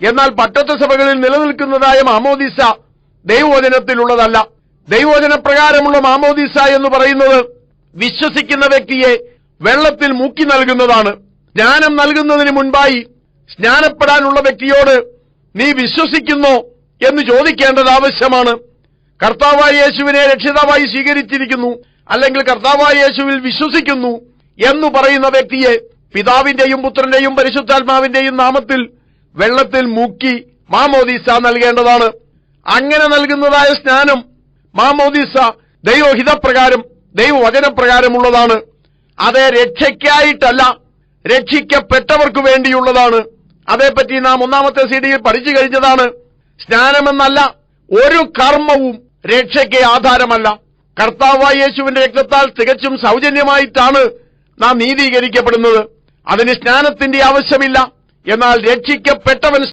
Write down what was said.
എന്നാൽ പട്ടത്ത സഭകളിൽ നിലനിൽക്കുന്നതായ മാമോദീസ ദൈവവചനത്തിലുള്ളതല്ല. ദൈവവചനപ്രകാരമുള്ള മാമോദീസ എന്ന് പറയുന്നത് വിശ്വസിക്കുന്ന വ്യക്തിയെ വെള്ളത്തിൽ മുക്കി നൽകുന്നതാണ്. സ്നാനം നൽകുന്നതിന് മുൻപായി സ്നാനപ്പെടാനുള്ള വ്യക്തിയോട് നീ വിശ്വസിക്കുന്നോ എന്ന് ചോദിക്കേണ്ടത് ആവശ്യമാണ്. കർത്താവായ യേശുവിനെ രക്ഷിതാവായി സ്വീകരിച്ചിരിക്കുന്നു, അല്ലെങ്കിൽ കർത്താവായ യേശുവിൽ വിശ്വസിക്കുന്നു എന്ന് പറയുന്ന വ്യക്തിയെ പിതാവിന്റെയും പുത്രന്റെയും പരിശുദ്ധാത്മാവിന്റെയും നാമത്തിൽ വെള്ളത്തിൽ മുക്കി മാമോദീസ നൽകേണ്ടതാണ്. അങ്ങനെ നൽകുന്നതായ സ്നാനം മാമോദീസ ദൈവഹിതപ്രകാരം ദൈവവചനപ്രകാരമുള്ളതാണ്. അത് രക്ഷയ്ക്കായിട്ടല്ല, രക്ഷിക്കപ്പെട്ടവർക്ക് വേണ്ടിയുള്ളതാണ്. അതേപ്പറ്റി നാം ഒന്നാമത്തെ സീഡിയിൽ പഠിച്ചു കഴിഞ്ഞതാണ്. സ്നാനമെന്നല്ല ഒരു കർമ്മവും രക്ഷയ്ക്ക് ആധാരമല്ല. കർത്താവായ യേശുവിന്റെ രക്തത്താൽ തികച്ചും സൗജന്യമായിട്ടാണ് നാം നീതീകരിക്കപ്പെടുന്നത്. അതിന് സ്നാനത്തിന്റെ ആവശ്യമില്ല. എന്നാൽ രക്ഷിക്കപ്പെട്ടവൻ